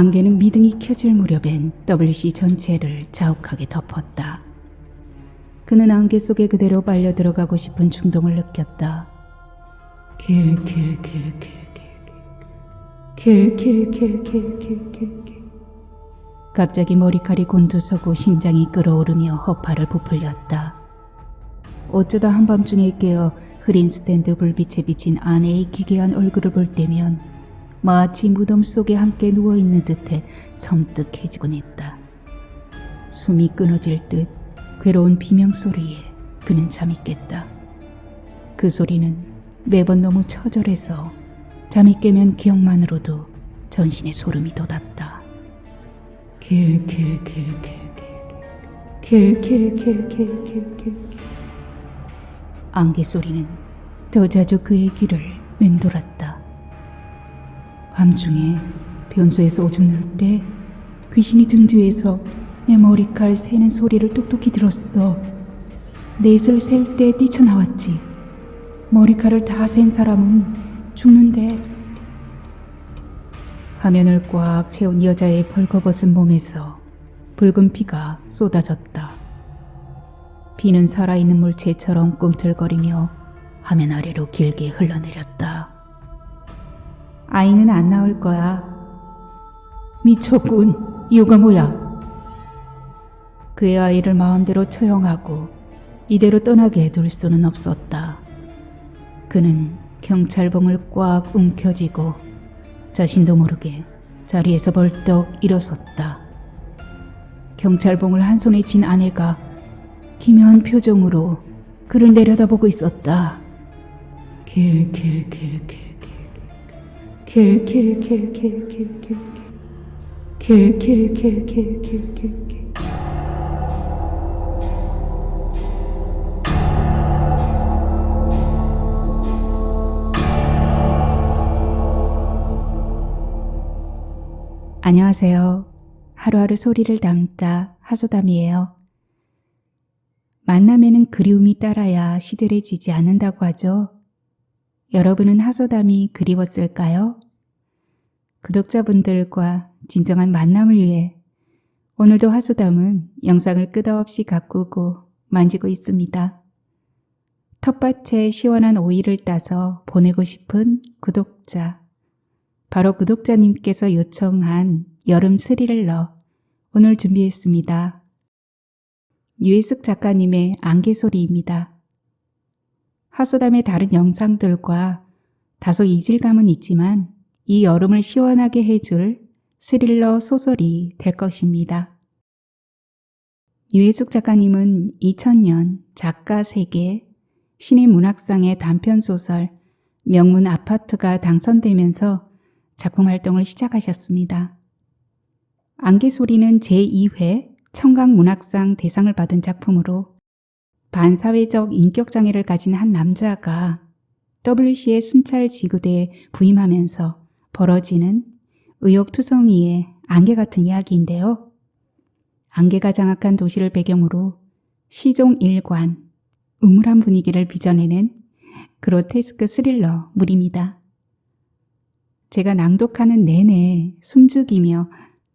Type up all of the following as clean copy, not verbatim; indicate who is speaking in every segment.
Speaker 1: 안개는 미등이 켜질 무렵엔 WC 전체를 자욱하게 덮었다. 그는 안개 속에 그대로 빨려 들어가고 싶은 충동을 느꼈다. 킬. 갑자기 머리칼이 곤두서고 심장이 끓어오르며 허파를 부풀렸다. 어쩌다 한밤중에 깨어 흐린 스탠드 불빛에 비친 아내의 기괴한 얼굴을 볼 때면 마치 무덤 속에 함께 누워있는 듯해 섬뜩해지곤 했다. 숨이 끊어질 듯 괴로운 비명소리에 그는 잠이 깼다. 그 소리는 매번 너무 처절해서 잠이 깨면 기억만으로도 전신에 소름이 돋았다. 킬. 안개 소리는 더 자주 그의 귀를 맴돌았다. 밤중에 변소에서 오줌 누를 때 귀신이 등 뒤에서 내 머리칼 새는 소리를 똑똑히 들었어. 넷을 셀 때 뛰쳐나왔지. 머리칼을 다 센 사람은 죽는데. 화면을 꽉 채운 여자의 벌거벗은 몸에서 붉은 피가 쏟아졌다. 피는 살아있는 물체처럼 꿈틀거리며 화면 아래로 길게 흘러내렸다. 아이는 안 나올 거야. 미쳤군. 이유가 뭐야? 그의 아이를 마음대로 처형하고 이대로 떠나게 둘 수는 없었다. 그는 경찰봉을 꽉 움켜쥐고 자신도 모르게 자리에서 벌떡 일어섰다. 경찰봉을 한 손에 쥔 아내가 기묘한 표정으로 그를 내려다보고 있었다. 킬. 안녕하세요. 하루하루 소리를 담다 하소담이에요. 만남에는 그리움이 따라야 시들해지지 않는다고 하죠. 여러분은 하소담이 그리웠을까요? 구독자분들과 진정한 만남을 위해 오늘도 하소담은 영상을 끝없이 가꾸고 만지고 있습니다. 텃밭에 시원한 오이를 따서 보내고 싶은 구독자, 바로 구독자님께서 요청한 여름 스릴러 오늘 준비했습니다. 유혜숙 작가님의 안개소리입니다. 하소담의 다른 영상들과 다소 이질감은 있지만 이 여름을 시원하게 해줄 스릴러 소설이 될 것입니다. 유혜숙 작가님은 2000년 작가 세계 신인문학상의 단편소설 명문 아파트가 당선되면서 작품 활동을 시작하셨습니다. 안개소리는 제2회 청강문학상 대상을 받은 작품으로 반사회적 인격장애를 가진 한 남자가 WC의 순찰지구대에 부임하면서 벌어지는 의욕투성이의 안개 같은 이야기인데요. 안개가 장악한 도시를 배경으로 시종 일관, 음울한 분위기를 빚어내는 그로테스크 스릴러물입니다. 제가 낭독하는 내내 숨죽이며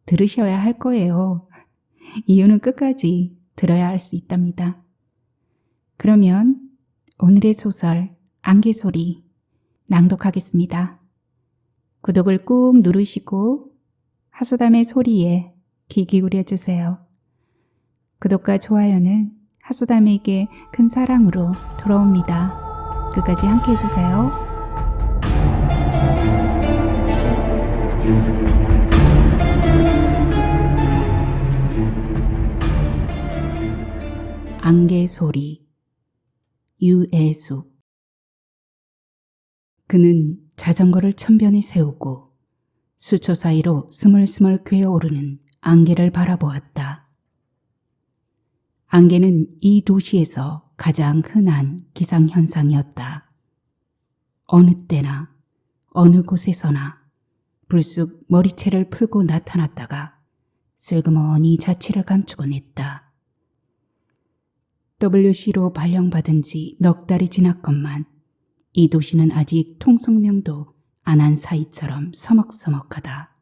Speaker 1: 들으셔야 할 거예요. 이유는 끝까지 들어야 할 수 있답니다. 그러면 오늘의 소설 안개소리 낭독하겠습니다. 구독을 꾹 누르시고 하소담의 소리에 귀 기울여 주세요. 구독과 좋아요는 하소담에게 큰 사랑으로 돌아옵니다. 끝까지 함께 해주세요. 안개소리. 유혜숙. 그는 자전거를 천변에 세우고 수초 사이로 스물스물 괴어오르는 안개를 바라보았다. 안개는 이 도시에서 가장 흔한 기상현상이었다. 어느 때나 어느 곳에서나 불쑥 머리채를 풀고 나타났다가 슬그머니 자취를 감추곤 했다. WC로 발령받은 지 넉 달이 지났건만 이 도시는 아직 통성명도 안 한 사이처럼 서먹서먹하다.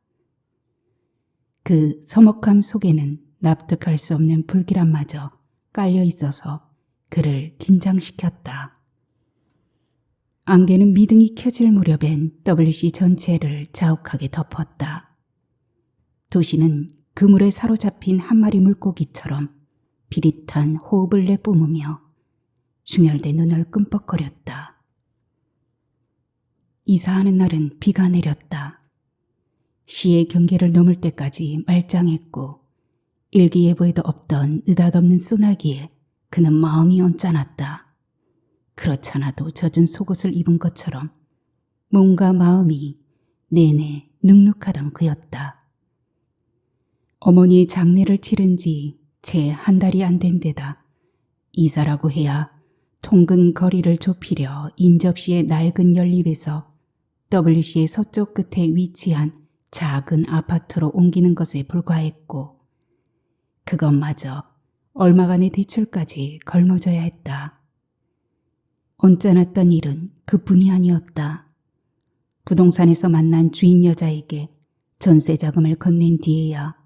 Speaker 1: 그 서먹함 속에는 납득할 수 없는 불길함마저 깔려 있어서 그를 긴장시켰다. 안개는 미등이 켜질 무렵엔 WC 전체를 자욱하게 덮었다. 도시는 그물에 사로잡힌 한 마리 물고기처럼 비릿한 호흡을 내뿜으며 중열된 눈을 끔뻑거렸다. 이사하는 날은 비가 내렸다. 시의 경계를 넘을 때까지 말짱했고 일기예보에도 없던 느닷없는 소나기에 그는 마음이 언짢았다. 그렇잖아도 젖은 속옷을 입은 것처럼 몸과 마음이 내내 눅눅하던 그였다. 어머니의 장례를 치른 지 채 한 달이 안 된 데다 이사라고 해야 통근 거리를 좁히려 인접시의 낡은 연립에서 WC의 서쪽 끝에 위치한 작은 아파트로 옮기는 것에 불과했고 그것마저 얼마간의 대출까지 걸머져야 했다. 언짢았던 일은 그뿐이 아니었다. 부동산에서 만난 주인 여자에게 전세 자금을 건넨 뒤에야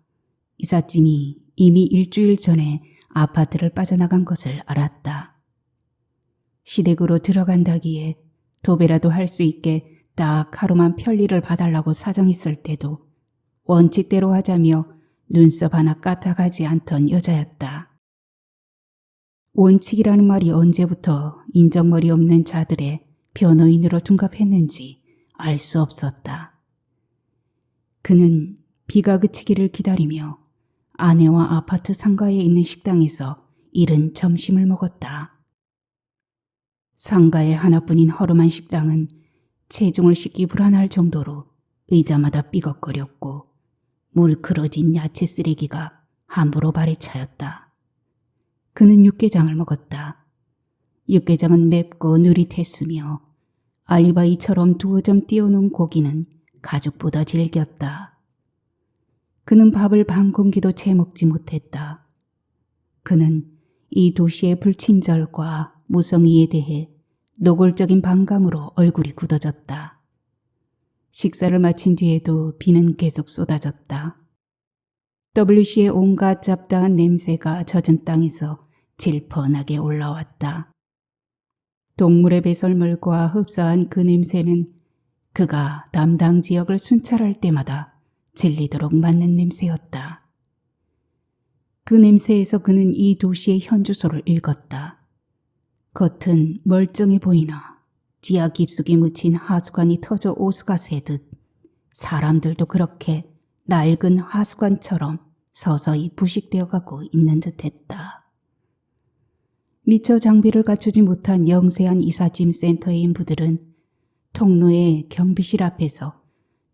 Speaker 1: 이삿짐이 이미 일주일 전에 아파트를 빠져나간 것을 알았다. 시댁으로 들어간다기에 도배라도 할 수 있게 딱 하루만 편리를 봐달라고 사정했을 때도 원칙대로 하자며 눈썹 하나 까딱하지 않던 여자였다. 원칙이라는 말이 언제부터 인정머리 없는 자들의 변호인으로 둔갑했는지 알 수 없었다. 그는 비가 그치기를 기다리며 아내와 아파트 상가에 있는 식당에서 이른 점심을 먹었다. 상가의 하나뿐인 허름한 식당은 체중을 싣기 불안할 정도로 의자마다 삐걱거렸고 물그러진 야채 쓰레기가 함부로 발에 차였다. 그는 육개장을 먹었다. 육개장은 맵고 느릿했으며 알리바이처럼 두어 점 띄워놓은 고기는 가죽보다 질겼다. 그는 밥을 반 공기도 채 먹지 못했다. 그는 이 도시의 불친절과 무성의에 대해 노골적인 반감으로 얼굴이 굳어졌다. 식사를 마친 뒤에도 비는 계속 쏟아졌다. WC의 온갖 잡다한 냄새가 젖은 땅에서 질펀하게 올라왔다. 동물의 배설물과 흡사한 그 냄새는 그가 담당 지역을 순찰할 때마다 질리도록 맡는 냄새였다. 그 냄새에서 그는 이 도시의 현주소를 읽었다. 겉은 멀쩡해 보이나 지하 깊숙이 묻힌 하수관이 터져 오수가 새듯 사람들도 그렇게 낡은 하수관처럼 서서히 부식되어 가고 있는 듯했다. 미처 장비를 갖추지 못한 영세한 이삿짐 센터의 인부들은 통로의 경비실 앞에서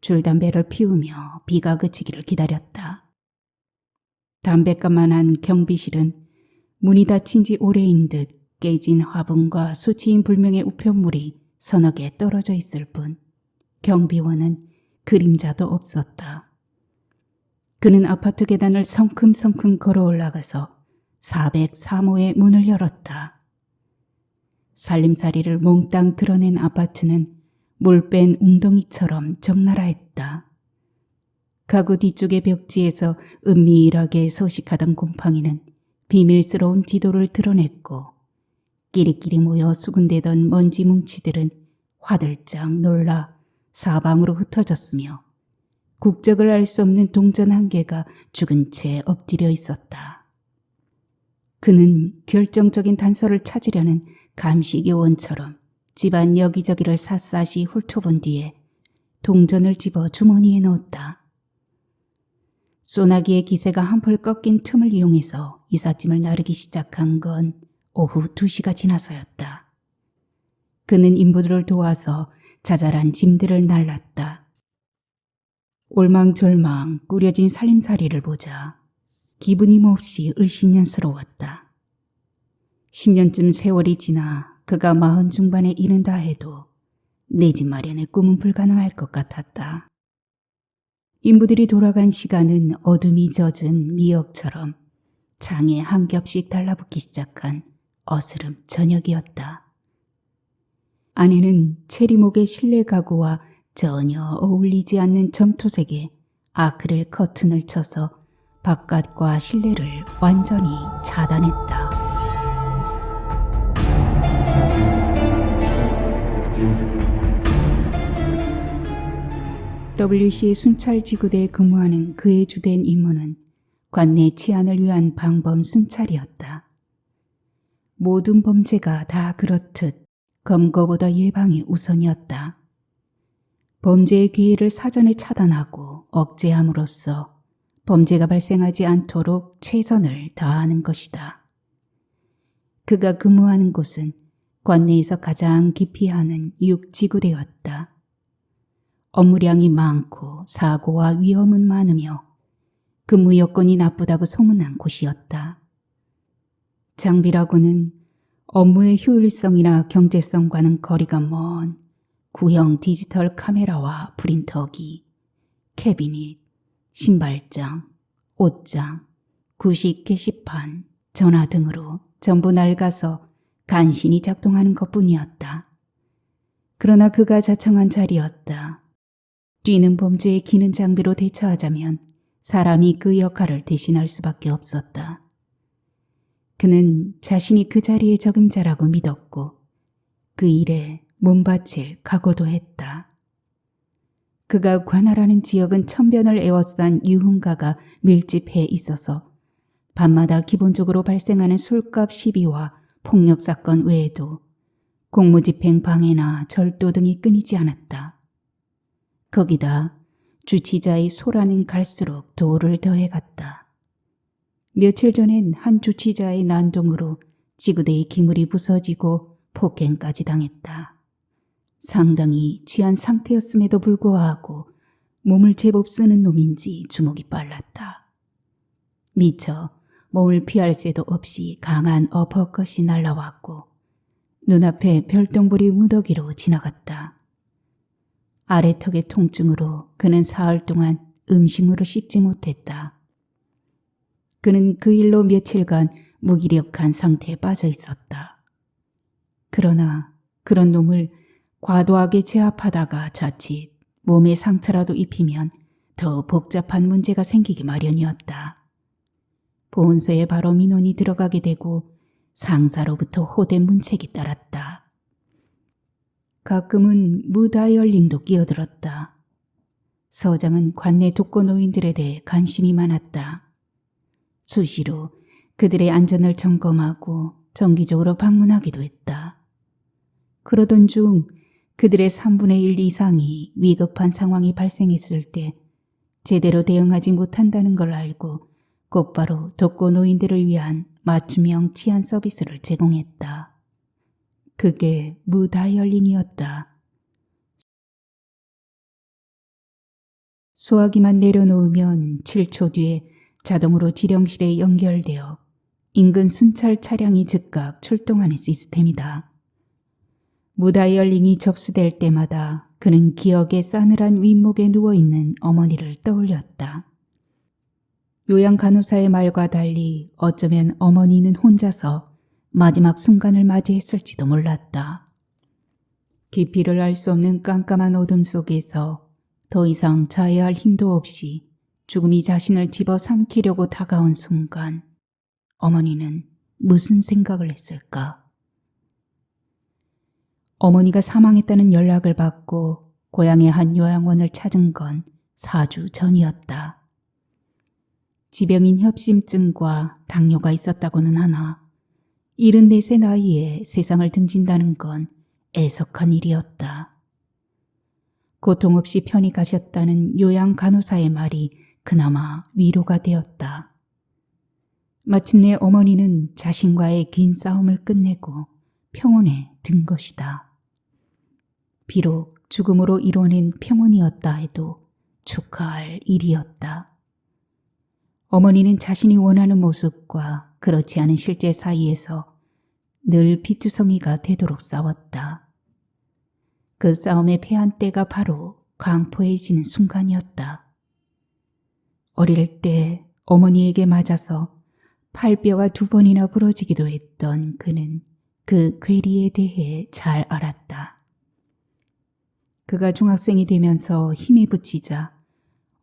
Speaker 1: 줄담배를 피우며 비가 그치기를 기다렸다. 담뱃값만한 경비실은 문이 닫힌 지 오래인 듯 깨진 화분과 수치인 불명의 우편물이 서너 개 떨어져 있을 뿐 경비원은 그림자도 없었다. 그는 아파트 계단을 성큼성큼 걸어 올라가서 403호의 문을 열었다. 살림살이를 몽땅 드러낸 아파트는 물 뺀 웅덩이처럼 적나라했다. 가구 뒤쪽의 벽지에서 은밀하게 서식하던 곰팡이는 비밀스러운 지도를 드러냈고 끼리끼리 모여 수군대던 먼지 뭉치들은 화들짝 놀라 사방으로 흩어졌으며 국적을 알 수 없는 동전 한 개가 죽은 채 엎드려 있었다. 그는 결정적인 단서를 찾으려는 감시교원처럼 집안 여기저기를 샅샅이 훑어본 뒤에 동전을 집어 주머니에 넣었다. 소나기의 기세가 한풀 꺾인 틈을 이용해서 이삿짐을 나르기 시작한 건 오후 2시가 지나서였다. 그는 인부들을 도와서 자잘한 짐들을 날랐다. 올망졸망 꾸려진 살림살이를 보자 기분이 몹시 을신년스러웠다. 10년쯤 세월이 지나 그가 40 중반에 이른다 해도 내 집 마련의 꿈은 불가능할 것 같았다. 인부들이 돌아간 시간은 어둠이 젖은 미역처럼 장에 한 겹씩 달라붙기 시작한 어스름 저녁이었다. 아내는 체리목의 실내 가구와 전혀 어울리지 않는 점토색의 아크릴 커튼을 쳐서 바깥과 실내를 완전히 차단했다. WC의 순찰지구대에 근무하는 그의 주된 임무는 관내 치안을 위한 방범 순찰이었다. 모든 범죄가 다 그렇듯 검거보다 예방이 우선이었다. 범죄의 기회를 사전에 차단하고 억제함으로써 범죄가 발생하지 않도록 최선을 다하는 것이다. 그가 근무하는 곳은 관내에서 가장 기피하는 6지구대였다. 업무량이 많고 사고와 위험은 많으며 근무 여건이 나쁘다고 소문난 곳이었다. 장비라고는 업무의 효율성이나 경제성과는 거리가 먼 구형 디지털 카메라와 프린터기, 캐비닛, 신발장, 옷장, 구식 게시판, 전화 등으로 전부 낡아서 간신히 작동하는 것뿐이었다. 그러나 그가 자청한 자리였다. 뛰는 범죄에 기는 장비로 대처하자면 사람이 그 역할을 대신할 수밖에 없었다. 그는 자신이 그 자리의 적임자라고 믿었고 그 일에 몸바칠 각오도 했다. 그가 관할하는 지역은 천변을 에워싼 유흥가가 밀집해 있어서 밤마다 기본적으로 발생하는 술값 시비와 폭력사건 외에도 공무집행 방해나 절도 등이 끊이지 않았다. 거기다 주치자의 소란은 갈수록 도를 더해갔다. 며칠 전엔 한 주치자의 난동으로 지구대의 기물이 부서지고 폭행까지 당했다. 상당히 취한 상태였음에도 불구하고 몸을 제법 쓰는 놈인지 주목이 빨랐다. 미처 몸을 피할 새도 없이 강한 어퍼컷이 날라왔고 눈앞에 별똥불이 무더기로 지나갔다. 아래턱의 통증으로 그는 사흘 동안 음식물을 씹지 못했다. 그는 그 일로 며칠간 무기력한 상태에 빠져 있었다. 그러나 그런 놈을 과도하게 제압하다가 자칫 몸에 상처라도 입히면 더 복잡한 문제가 생기기 마련이었다. 보온소에 바로 민원이 들어가게 되고 상사로부터 호된 문책이 따랐다. 가끔은 무다이얼링도 끼어들었다. 서장은 관내 독거노인들에 대해 관심이 많았다. 수시로 그들의 안전을 점검하고 정기적으로 방문하기도 했다. 그러던 중 그들의 3분의 1 이상이 위급한 상황이 발생했을 때 제대로 대응하지 못한다는 걸 알고 곧바로 독거노인들을 위한 맞춤형 치안 서비스를 제공했다. 그게 무다이얼링이었다. 소화기만 내려놓으면 7초 뒤에 자동으로 지령실에 연결되어 인근 순찰 차량이 즉각 출동하는 시스템이다. 무다이얼링이 접수될 때마다 그는 기억에 싸늘한 윗목에 누워있는 어머니를 떠올렸다. 요양 간호사의 말과 달리 어쩌면 어머니는 혼자서 마지막 순간을 맞이했을지도 몰랐다. 깊이를 알 수 없는 깜깜한 어둠 속에서 더 이상 자해할 힘도 없이 죽음이 자신을 집어삼키려고 다가온 순간 어머니는 무슨 생각을 했을까? 어머니가 사망했다는 연락을 받고 고향의 한 요양원을 찾은 건 4주 전이었다. 지병인 협심증과 당뇨가 있었다고는 하나 74세 나이에 세상을 등진다는 건 애석한 일이었다. 고통 없이 편히 가셨다는 요양 간호사의 말이 그나마 위로가 되었다. 마침내 어머니는 자신과의 긴 싸움을 끝내고 평온에 든 것이다. 비록 죽음으로 이뤄낸 평온이었다 해도 축하할 일이었다. 어머니는 자신이 원하는 모습과 그렇지 않은 실제 사이에서 늘 피투성이가 되도록 싸웠다. 그 싸움에 패한 때가 바로 강포해지는 순간이었다. 어릴 때 어머니에게 맞아서 팔뼈가 2번이나 부러지기도 했던 그는 그 괴리에 대해 잘 알았다. 그가 중학생이 되면서 힘이 붙이자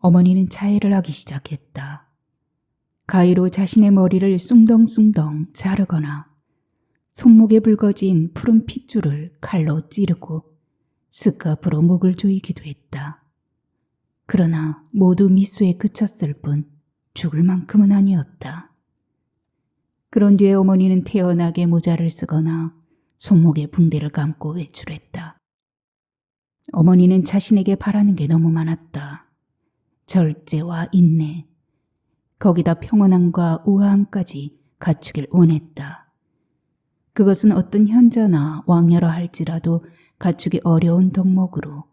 Speaker 1: 어머니는 자해를 하기 시작했다. 가위로 자신의 머리를 숭덩숭덩 자르거나 손목에 붉어진 푸른 핏줄을 칼로 찌르고 스카프로 목을 조이기도 했다. 그러나 모두 미수에 그쳤을 뿐 죽을 만큼은 아니었다. 그런 뒤에 어머니는 태연하게 모자를 쓰거나 손목에 붕대를 감고 외출했다. 어머니는 자신에게 바라는 게 너무 많았다. 절제와 인내, 거기다 평온함과 우아함까지 갖추길 원했다. 그것은 어떤 현자나 왕녀라 할지라도 갖추기 어려운 덕목으로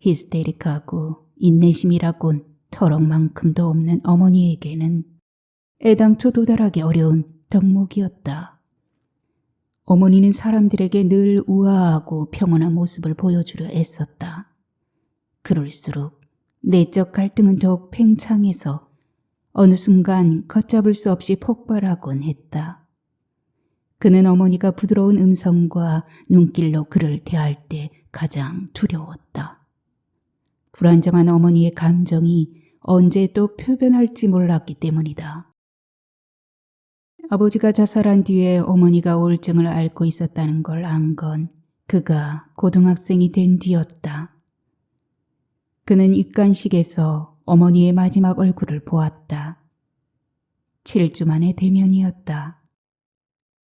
Speaker 1: 히스테릭하고 인내심이라곤 터럭만큼도 없는 어머니에게는 애당초 도달하기 어려운 덕목이었다. 어머니는 사람들에게 늘 우아하고 평온한 모습을 보여주려 애썼다. 그럴수록 내적 갈등은 더욱 팽창해서 어느 순간 걷잡을 수 없이 폭발하곤 했다. 그는 어머니가 부드러운 음성과 눈길로 그를 대할 때 가장 두려웠다. 불안정한 어머니의 감정이 언제 또 표변할지 몰랐기 때문이다. 아버지가 자살한 뒤에 어머니가 우울증을 앓고 있었다는 걸 안 건 그가 고등학생이 된 뒤였다. 그는 입간식에서 어머니의 마지막 얼굴을 보았다. 7주 만의 대면이었다.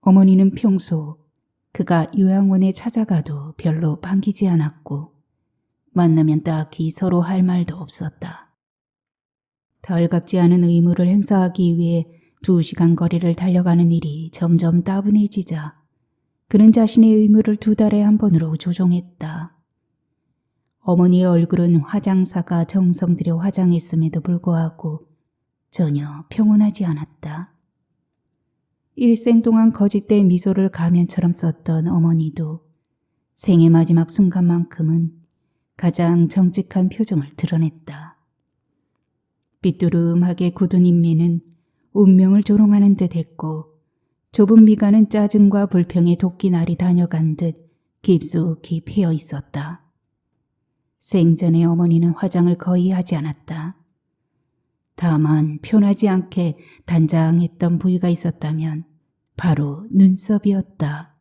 Speaker 1: 어머니는 평소 그가 요양원에 찾아가도 별로 반기지 않았고 만나면 딱히 서로 할 말도 없었다. 덜갑지 않은 의무를 행사하기 위해 2시간 거리를 달려가는 일이 점점 따분해지자 그는 자신의 의무를 2달에 한 번으로 조정했다. 어머니의 얼굴은 화장사가 정성 들여 화장했음에도 불구하고 전혀 평온하지 않았다. 일생 동안 거짓된 미소를 가면처럼 썼던 어머니도 생의 마지막 순간만큼은 가장 정직한 표정을 드러냈다. 삐뚤음하게 굳은 인매는 운명을 조롱하는 듯 했고 좁은 미간은 짜증과 불평의 도끼날이 다녀간 듯 깊숙이 패여 있었다. 생전에 어머니는 화장을 거의 하지 않았다. 다만 편하지 않게 단장했던 부위가 있었다면 바로 눈썹이었다.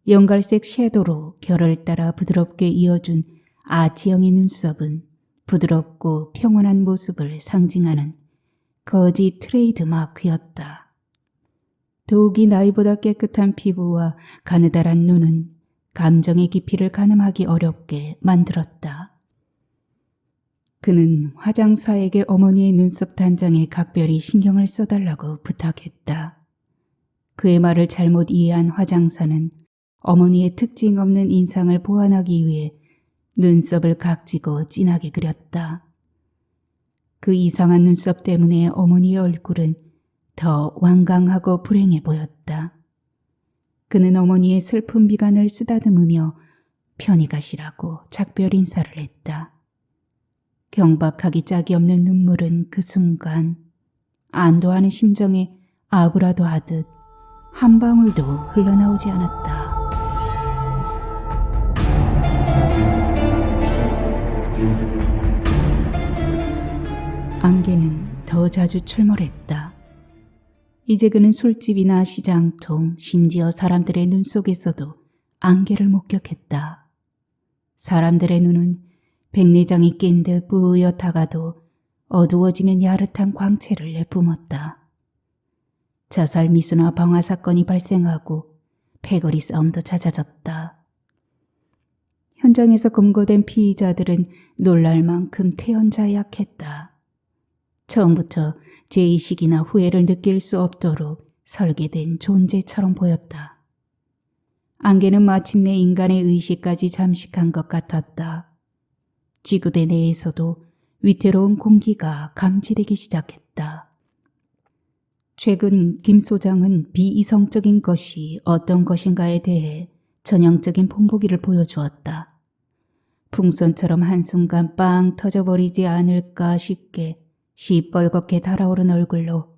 Speaker 1: 연갈색 섀도로 결을 따라 부드럽게 이어준 아치형의 눈썹은 부드럽고 평온한 모습을 상징하는 거지 트레이드 마크였다. 더욱이 나이보다 깨끗한 피부와 가느다란 눈은 감정의 깊이를 가늠하기 어렵게 만들었다. 그는 화장사에게 어머니의 눈썹 단장에 각별히 신경을 써달라고 부탁했다. 그의 말을 잘못 이해한 화장사는 어머니의 특징 없는 인상을 보완하기 위해 눈썹을 각지고 진하게 그렸다. 그 이상한 눈썹 때문에 어머니의 얼굴은 더 완강하고 불행해 보였다. 그는 어머니의 슬픈 미간을 쓰다듬으며 편히 가시라고 작별 인사를 했다. 경박하기 짝이 없는 눈물은 그 순간 안도하는 심정에 아부라도 하듯 한 방울도 흘러나오지 않았다. 안개는 더 자주 출몰했다. 이제 그는 술집이나 시장통, 심지어 사람들의 눈 속에서도 안개를 목격했다. 사람들의 눈은 백내장이 낀 듯 뿌옇다가도 어두워지면 야릇한 광채를 내뿜었다. 자살 미수나 방화 사건이 발생하고 패거리 싸움도 잦아졌다. 현장에서 검거된 피의자들은 놀랄 만큼 태연자약했다. 처음부터 죄의식이나 후회를 느낄 수 없도록 설계된 존재처럼 보였다. 안개는 마침내 인간의 의식까지 잠식한 것 같았다. 지구대 내에서도 위태로운 공기가 감지되기 시작했다. 최근 김 소장은 비이성적인 것이 어떤 것인가에 대해 전형적인 본보기를 보여주었다. 풍선처럼 한순간 빵 터져버리지 않을까 싶게 시뻘겋게 달아오른 얼굴로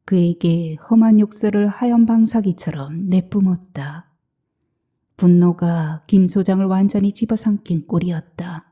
Speaker 1: 그에게 험한 욕설을 하얀 방사기처럼 내뿜었다. 분노가 김 소장을 완전히 집어삼킨 꼴이었다.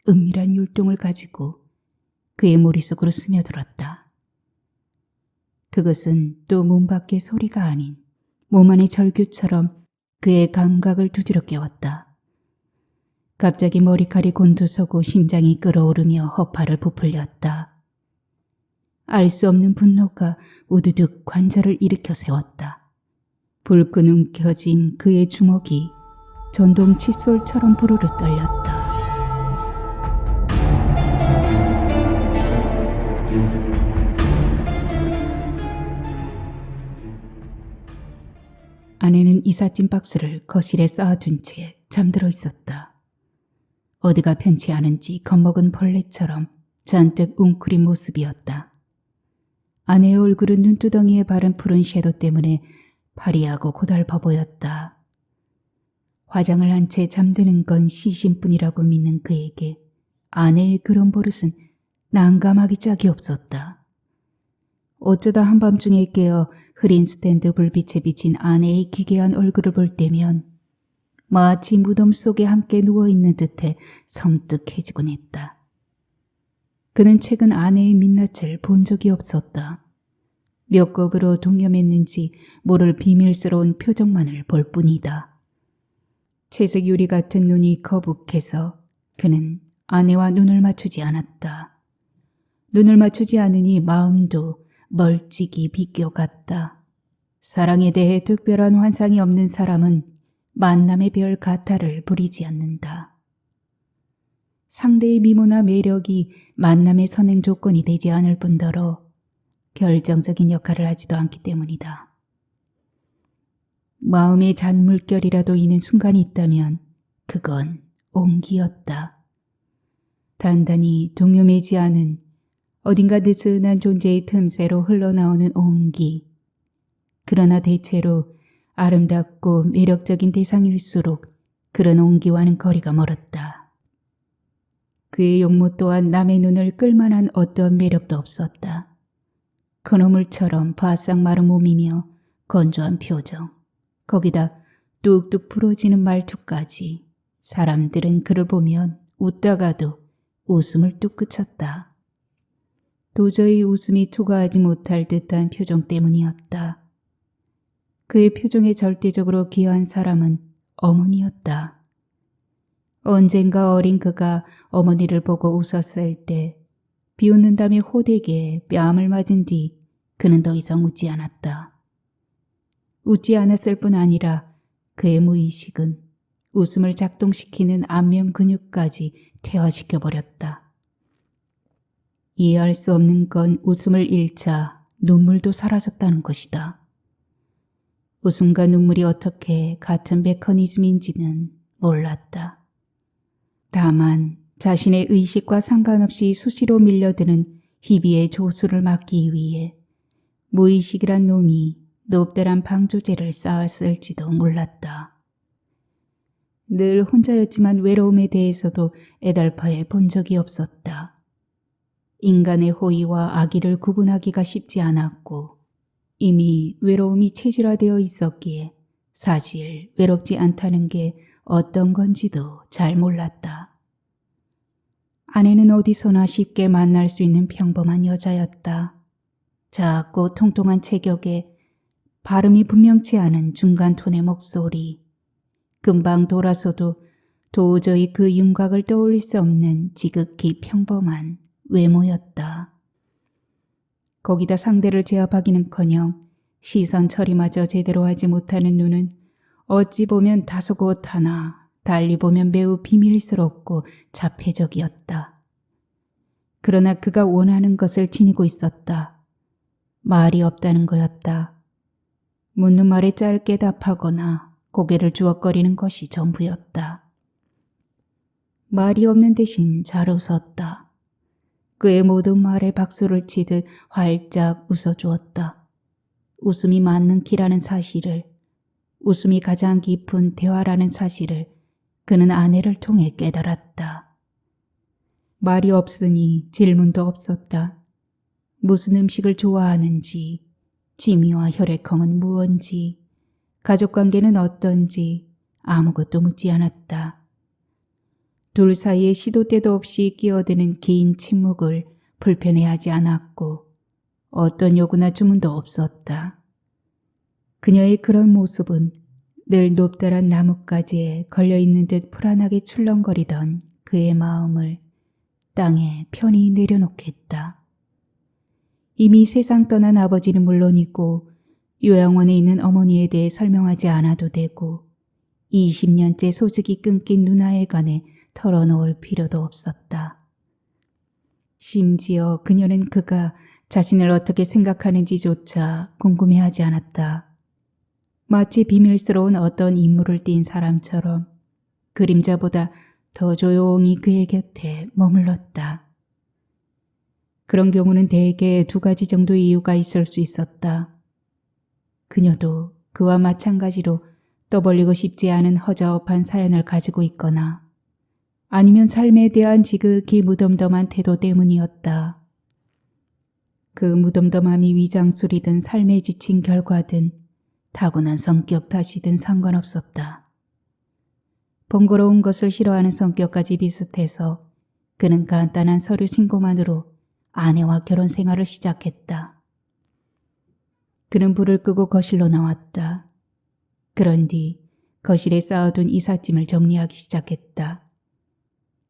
Speaker 1: 은밀한 율동을 가지고 그의 머릿속으로 스며들었다. 그것은 또 문 밖의 소리가 아닌 몸 안의 절규처럼 그의 감각을 두드려 깨웠다. 갑자기 머리칼이 곤두서고 심장이 끓어오르며 허파를 부풀렸다. 알 수 없는 분노가 우두둑 관절을 일으켜 세웠다. 불끈 움켜진 그의 주먹이 전동 칫솔처럼 부르르 떨렸다. 아내는 이삿짐 박스를 거실에 쌓아둔 채 잠들어 있었다. 어디가 편치 않은지 겁먹은 벌레처럼 잔뜩 웅크린 모습이었다. 아내의 얼굴은 눈두덩이에 바른 푸른 섀도 때문에 파리하고 고달퍼 보였다. 화장을 한 채 잠드는 건 시신뿐이라고 믿는 그에게 아내의 그런 버릇은 난감하기 짝이 없었다. 어쩌다 한밤중에 깨어 흐린 스탠드 불빛에 비친 아내의 기괴한 얼굴을 볼 때면 마치 무덤 속에 함께 누워있는 듯해 섬뜩해지곤 했다. 그는 최근 아내의 민낯을 본 적이 없었다. 몇 곱으로 동염했는지 모를 비밀스러운 표정만을 볼 뿐이다. 채색 유리 같은 눈이 거북해서 그는 아내와 눈을 맞추지 않았다. 눈을 맞추지 않으니 마음도 멀찍이 비껴갔다. 사랑에 대해 특별한 환상이 없는 사람은 만남의 별 가타를 부리지 않는다. 상대의 미모나 매력이 만남의 선행 조건이 되지 않을 뿐더러 결정적인 역할을 하지도 않기 때문이다. 마음의 잔물결이라도 있는 순간이 있다면 그건 온기였다. 단단히 동요매지 않은 어딘가 느슨한 존재의 틈새로 흘러나오는 온기. 그러나 대체로 아름답고 매력적인 대상일수록 그런 온기와는 거리가 멀었다. 그의 용모 또한 남의 눈을 끌만한 어떤 매력도 없었다. 건어물처럼 바싹 마른 몸이며 건조한 표정, 거기다 뚝뚝 부러지는 말투까지 사람들은 그를 보면 웃다가도 웃음을 뚝 그쳤다. 도저히 웃음이 투과하지 못할 듯한 표정 때문이었다. 그의 표정에 절대적으로 기여한 사람은 어머니였다. 언젠가 어린 그가 어머니를 보고 웃었을 때 비웃는다며 호되게 뺨을 맞은 뒤 그는 더 이상 웃지 않았다. 웃지 않았을 뿐 아니라 그의 무의식은 웃음을 작동시키는 안면 근육까지 퇴화시켜버렸다. 이해할 수 없는 건 웃음을 잃자 눈물도 사라졌다는 것이다. 웃음과 눈물이 어떻게 같은 메커니즘인지는 몰랐다. 다만 자신의 의식과 상관없이 수시로 밀려드는 희비의 조수를 막기 위해 무의식이란 놈이 높대란 방조제를 쌓았을지도 몰랐다. 늘 혼자였지만 외로움에 대해서도 애달파해 본 적이 없었다. 인간의 호의와 악의를 구분하기가 쉽지 않았고 이미 외로움이 체질화되어 있었기에 사실 외롭지 않다는 게 어떤 건지도 잘 몰랐다. 아내는 어디서나 쉽게 만날 수 있는 평범한 여자였다. 작고 통통한 체격에 발음이 분명치 않은 중간 톤의 목소리, 금방 돌아서도 도저히 그 윤곽을 떠올릴 수 없는 지극히 평범한 외모였다. 거기다 상대를 제압하기는커녕 시선 처리마저 제대로 하지 못하는 눈은 어찌 보면 다소곳하나 달리 보면 매우 비밀스럽고 자폐적이었다. 그러나 그가 원하는 것을 지니고 있었다. 말이 없다는 거였다. 묻는 말에 짧게 답하거나 고개를 주걱거리는 것이 전부였다. 말이 없는 대신 잘 웃었다. 그의 모든 말에 박수를 치듯 활짝 웃어주었다. 웃음이 맞는 키라는 사실을, 웃음이 가장 깊은 대화라는 사실을 그는 아내를 통해 깨달았다. 말이 없으니 질문도 없었다. 무슨 음식을 좋아하는지, 취미와 혈액형은 무언지, 가족관계는 어떤지 아무것도 묻지 않았다. 둘 사이에 시도 때도 없이 끼어드는 긴 침묵을 불편해하지 않았고 어떤 요구나 주문도 없었다. 그녀의 그런 모습은 늘 높다란 나뭇가지에 걸려있는 듯 불안하게 출렁거리던 그의 마음을 땅에 편히 내려놓겠다. 이미 세상 떠난 아버지는 물론이고 요양원에 있는 어머니에 대해 설명하지 않아도 되고 20년째 소식이 끊긴 누나에 관해 털어놓을 필요도 없었다. 심지어 그녀는 그가 자신을 어떻게 생각하는지조차 궁금해하지 않았다. 마치 비밀스러운 어떤 임무를 띈 사람처럼 그림자보다 더 조용히 그의 곁에 머물렀다. 그런 경우는 대개 두 가지 정도의 이유가 있을 수 있었다. 그녀도 그와 마찬가지로 떠벌리고 싶지 않은 허접한 사연을 가지고 있거나 아니면 삶에 대한 지극히 무덤덤한 태도 때문이었다. 그 무덤덤함이 위장술이든 삶에 지친 결과든 타고난 성격 탓이든 상관없었다. 번거로운 것을 싫어하는 성격까지 비슷해서 그는 간단한 서류 신고만으로 아내와 결혼 생활을 시작했다. 그는 불을 끄고 거실로 나왔다. 그런 뒤 거실에 쌓아둔 이삿짐을 정리하기 시작했다.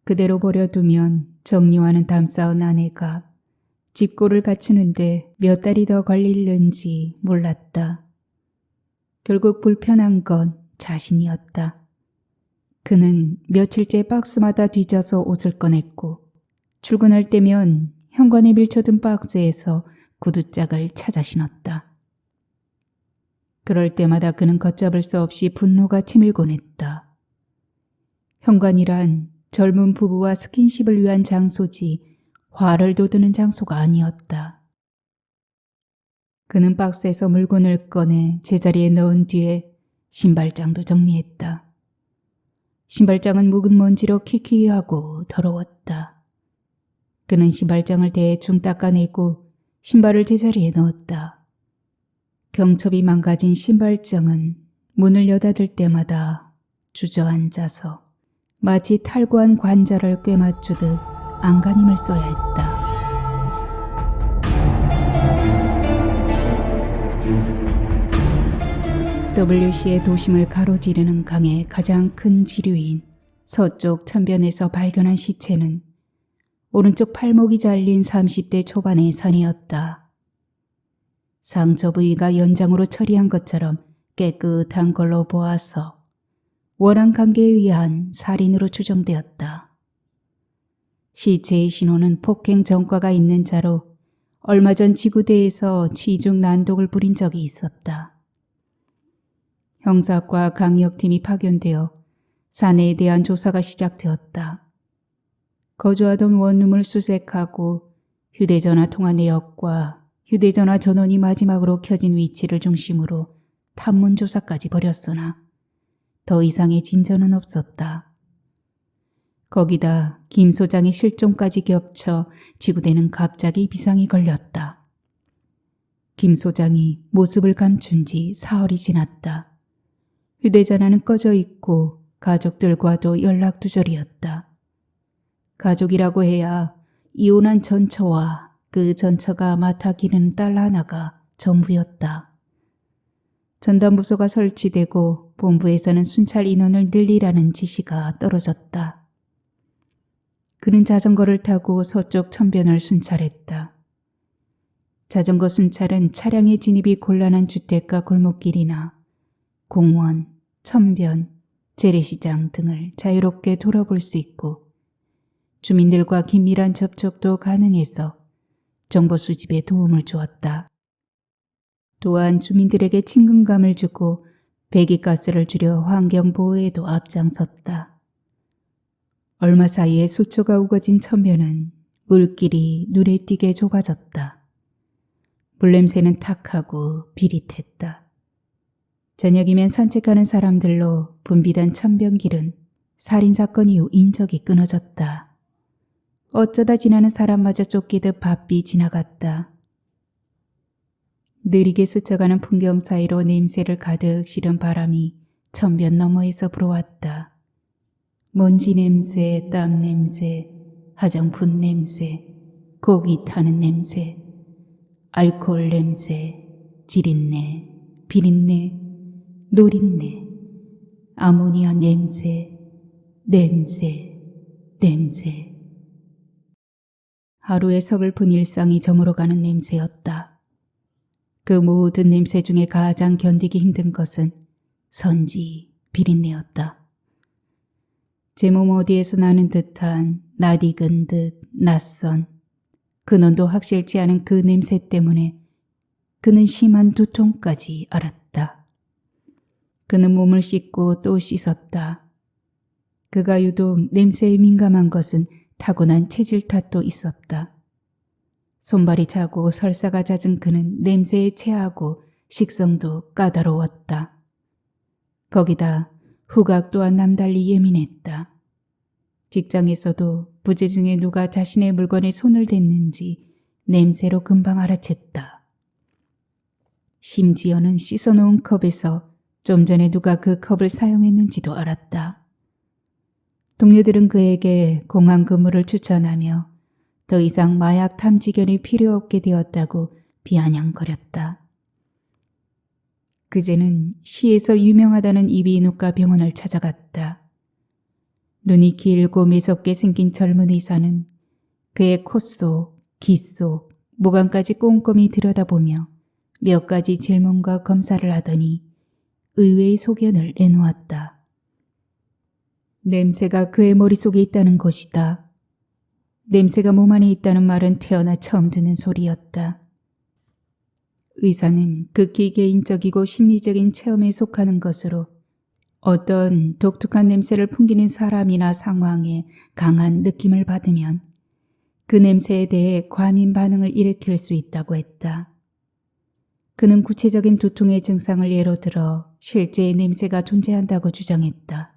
Speaker 1: 그대로 버려두면 정리와는 담쌓은 아내가 집고를 갖추는데 몇 달이 더 걸릴는지 몰랐다. 결국 불편한 건 자신이었다. 그는 며칠째 박스마다 뒤져서 옷을 꺼냈고 출근할 때면 현관에 밀쳐둔 박스에서 구두짝을 찾아 신었다. 그럴 때마다 그는 걷잡을 수 없이 분노가 치밀곤 했다. 현관이란 젊은 부부와 스킨십을 위한 장소지 화를 돋우는 장소가 아니었다. 그는 박스에서 물건을 꺼내 제자리에 넣은 뒤에 신발장도 정리했다. 신발장은 묵은 먼지로 키키하고 더러웠다. 그는 신발장을 대충 닦아내고 신발을 제자리에 넣었다. 경첩이 망가진 신발장은 문을 여닫을 때마다 주저앉아서 마치 탈구한 관자를 꿰맞추듯 안간힘을 써야 했다. WC의 도심을 가로지르는 강의 가장 큰 지류인 서쪽 천변에서 발견한 시체는 오른쪽 팔목이 잘린 30대 초반의 산이었다. 상처 부위가 연장으로 처리한 것처럼 깨끗한 걸로 보아서 원한 관계에 의한 살인으로 추정되었다. 시체의 신호는 폭행 전과가 있는 자로 얼마 전 지구대에서 취중 난독을 부린 적이 있었다. 형사과 강력팀이 파견되어 사내에 대한 조사가 시작되었다. 거주하던 원룸을 수색하고 휴대전화 통화 내역과 휴대전화 전원이 마지막으로 켜진 위치를 중심으로 탐문 조사까지 벌였으나 더 이상의 진전은 없었다. 거기다 김 소장의 실종까지 겹쳐 지구대는 갑자기 비상이 걸렸다. 김 소장이 모습을 감춘 지 사흘이 지났다. 휴대전화는 꺼져 있고 가족들과도 연락두절이었다. 가족이라고 해야 이혼한 전처와 그 전처가 맡아 기르는 딸 하나가 전부였다. 전담부소가 설치되고 본부에서는 순찰 인원을 늘리라는 지시가 떨어졌다. 그는 자전거를 타고 서쪽 천변을 순찰했다. 자전거 순찰은 차량의 진입이 곤란한 주택가 골목길이나 공원, 천변, 재래시장 등을 자유롭게 돌아볼 수 있고 주민들과 긴밀한 접촉도 가능해서 정보 수집에 도움을 주었다. 또한 주민들에게 친근감을 주고 배기가스를 줄여 환경보호에도 앞장섰다. 얼마 사이에 수초가 우거진 천변은 물길이 눈에 띄게 좁아졌다. 물냄새는 탁하고 비릿했다. 저녁이면 산책하는 사람들로 붐비던 천변길은 살인사건 이후 인적이 끊어졌다. 어쩌다 지나는 사람마저 쫓기듯 바삐 지나갔다. 느리게 스쳐가는 풍경 사이로 냄새를 가득 실은 바람이 천변 너머에서 불어왔다. 먼지 냄새, 땀 냄새, 화장품 냄새, 고기 타는 냄새, 알코올 냄새, 지린내, 비린내, 노린내, 아모니아 냄새, 냄새. 하루의 서글픈 일상이 저물어가는 냄새였다. 그 모든 냄새 중에 가장 견디기 힘든 것은 선지, 비린내였다. 제 몸 어디에서 나는 듯한 낯익은 듯 낯선, 근원도 확실치 않은 그 냄새 때문에 그는 심한 두통까지 앓았다. 그는 몸을 씻고 또 씻었다. 그가 유독 냄새에 민감한 것은 타고난 체질 탓도 있었다. 손발이 차고 설사가 잦은 그는 냄새에 체하고 식성도 까다로웠다. 거기다 후각 또한 남달리 예민했다. 직장에서도 부재 중에 누가 자신의 물건에 손을 댔는지 냄새로 금방 알아챘다. 심지어는 씻어놓은 컵에서 좀 전에 누가 그 컵을 사용했는지도 알았다. 동료들은 그에게 공항 근무를 추천하며 더 이상 마약 탐지견이 필요 없게 되었다고 비아냥거렸다. 그제는 시에서 유명하다는 이비인후과 병원을 찾아갔다. 눈이 길고 매섭게 생긴 젊은 의사는 그의 코 속, 귀 속, 모관까지 꼼꼼히 들여다보며 몇 가지 질문과 검사를 하더니 의외의 소견을 내놓았다. 냄새가 그의 머릿속에 있다는 것이다. 냄새가 몸 안에 있다는 말은 태어나 처음 듣는 소리였다. 의사는 극히 개인적이고 심리적인 체험에 속하는 것으로 어떤 독특한 냄새를 풍기는 사람이나 상황에 강한 느낌을 받으면 그 냄새에 대해 과민 반응을 일으킬 수 있다고 했다. 그는 구체적인 두통의 증상을 예로 들어 실제의 냄새가 존재한다고 주장했다.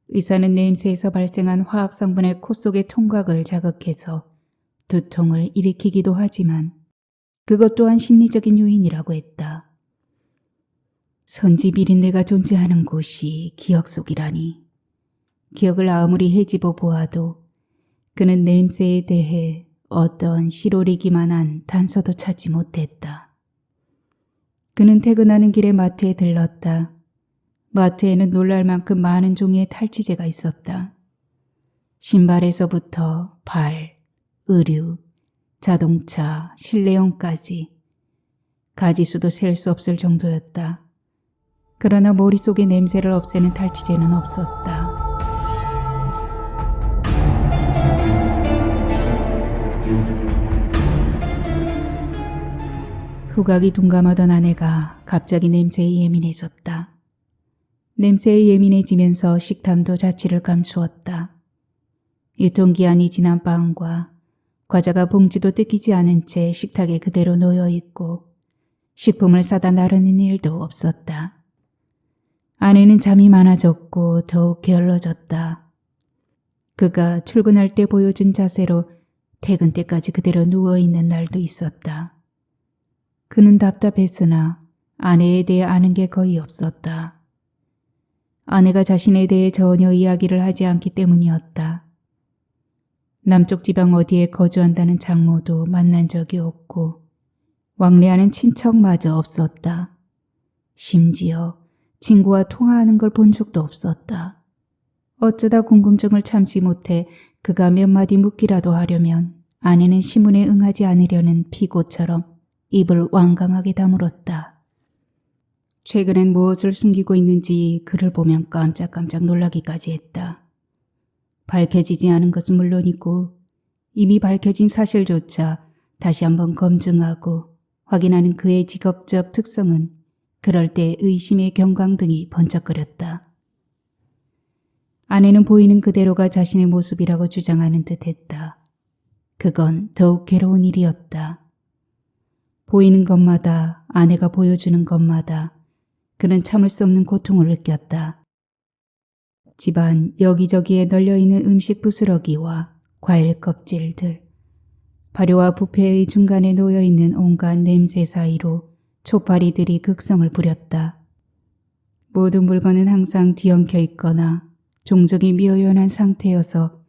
Speaker 1: 의사는 냄새에서 발생한 화학성분의 코 속의 통각을 자극해서 두통을 일으키기도 하지만 그것 또한 심리적인 요인이라고 했다. 선지 비린내가 존재하는 곳이 기억 속이라니. 기억을 아무리 헤집어 보아도 그는 냄새에 대해 어떤 시로리기만 한 단서도 찾지 못했다. 그는 퇴근하는 길에 마트에 들렀다. 마트에는 놀랄 만큼 많은 종류의 탈취제가 있었다. 신발에서부터 발, 의류, 자동차, 실내용까지 가지수도 셀 수 없을 정도였다. 그러나 머릿속의 냄새를 없애는 탈취제는 없었다. 후각이 둔감하던 아내가 갑자기 냄새에 예민해졌다. 냄새에 예민해지면서 식탐도 자취를 감추었다. 유통기한이 지난 빵과 과자가 봉지도 뜯기지 않은 채 식탁에 그대로 놓여있고 식품을 사다 나르는 일도 없었다. 아내는 잠이 많아졌고 더욱 게을러졌다. 그가 출근할 때 보여준 자세로 퇴근 때까지 그대로 누워있는 날도 있었다. 그는 답답했으나 아내에 대해 아는 게 거의 없었다. 아내가 자신에 대해 전혀 이야기를 하지 않기 때문이었다. 남쪽 지방 어디에 거주한다는 장모도 만난 적이 없고 왕래하는 친척마저 없었다. 심지어 친구와 통화하는 걸 본 적도 없었다. 어쩌다 궁금증을 참지 못해 그가 몇 마디 묻기라도 하려면 아내는 시문에 응하지 않으려는 피고처럼 입을 완강하게 다물었다. 최근엔 무엇을 숨기고 있는지 그를 보면 깜짝깜짝 놀라기까지 했다. 밝혀지지 않은 것은 물론이고 이미 밝혀진 사실조차 다시 한번 검증하고 확인하는 그의 직업적 특성은 그럴 때 의심의 경광등이 번쩍거렸다. 아내는 보이는 그대로가 자신의 모습이라고 주장하는 듯했다. 그건 더욱 괴로운 일이었다. 보이는 것마다, 아내가 보여주는 것마다 그는 참을 수 없는 고통을 느꼈다. 집안 여기저기에 널려있는 음식 부스러기와 과일 껍질들, 발효와 부패의 중간에 놓여있는 온갖 냄새 사이로 초파리들이 극성을 부렸다. 모든 물건은 항상 뒤엉켜 있거나 종적이 미어연한 상태여서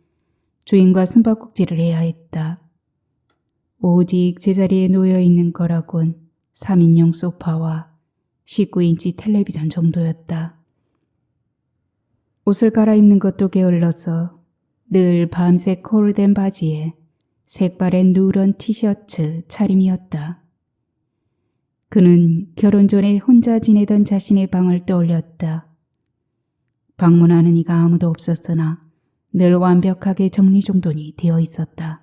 Speaker 1: 주인과 숨바꼭질을 해야 했다. 오직 제자리에 놓여있는 거라곤 3인용 소파와 19인치 텔레비전 정도였다. 옷을 갈아입는 것도 게을러서 늘 밤새 콜된 바지에 색바랜 누런 티셔츠 차림이었다. 그는 결혼 전에 혼자 지내던 자신의 방을 떠올렸다. 방문하는 이가 아무도 없었으나 늘 완벽하게 정리정돈이 되어 있었다.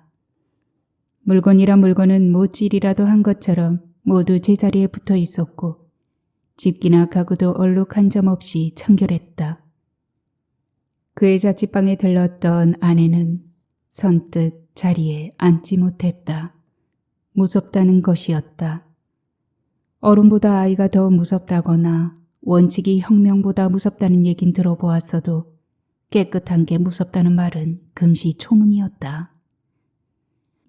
Speaker 1: 물건이란 물건은 못질이라도 한 것처럼 모두 제자리에 붙어 있었고 집기나 가구도 얼룩 한 점 없이 청결했다. 그의 자취방에 들렀던 아내는 선뜻 자리에 앉지 못했다. 무섭다는 것이었다. 어른보다 아이가 더 무섭다거나 원칙이 혁명보다 무섭다는 얘긴 들어보았어도 깨끗한 게 무섭다는 말은 금시초문이었다.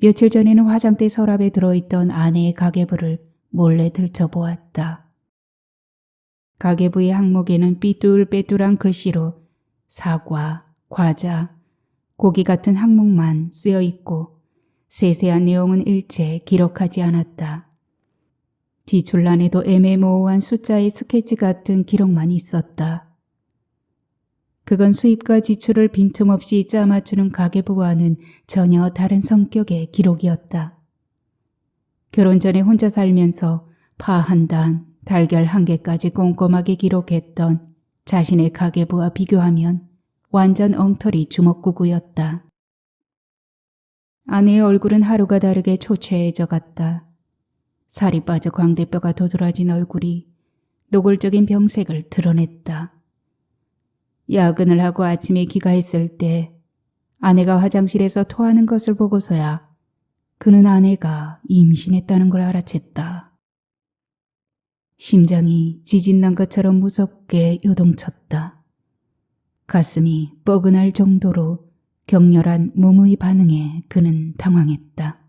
Speaker 1: 며칠 전에는 화장대 서랍에 들어있던 아내의 가계부를 몰래 들춰보았다. 가계부의 항목에는 삐뚤빼뚤한 글씨로 사과, 과자, 고기 같은 항목만 쓰여있고 세세한 내용은 일체 기록하지 않았다. 지출란에도 애매모호한 숫자의 스케치 같은 기록만 있었다. 그건 수입과 지출을 빈틈없이 짜맞추는 가계부와는 전혀 다른 성격의 기록이었다. 결혼 전에 혼자 살면서 파 한 단, 달걀 한 개까지 꼼꼼하게 기록했던 자신의 가계부와 비교하면 완전 엉터리 주먹구구였다. 아내의 얼굴은 하루가 다르게 초췌해져 갔다. 살이 빠져 광대뼈가 도드라진 얼굴이 노골적인 병색을 드러냈다. 야근을 하고 아침에 귀가했을 때 아내가 화장실에서 토하는 것을 보고서야 그는 아내가 임신했다는 걸 알아챘다. 심장이 지진난 것처럼 무섭게 요동쳤다. 가슴이 뻐근할 정도로 격렬한 몸의 반응에 그는 당황했다.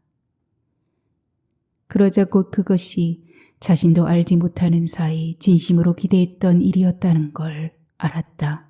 Speaker 1: 그러자 곧 그것이 자신도 알지 못하는 사이 진심으로 기대했던 일이었다는 걸 알았다.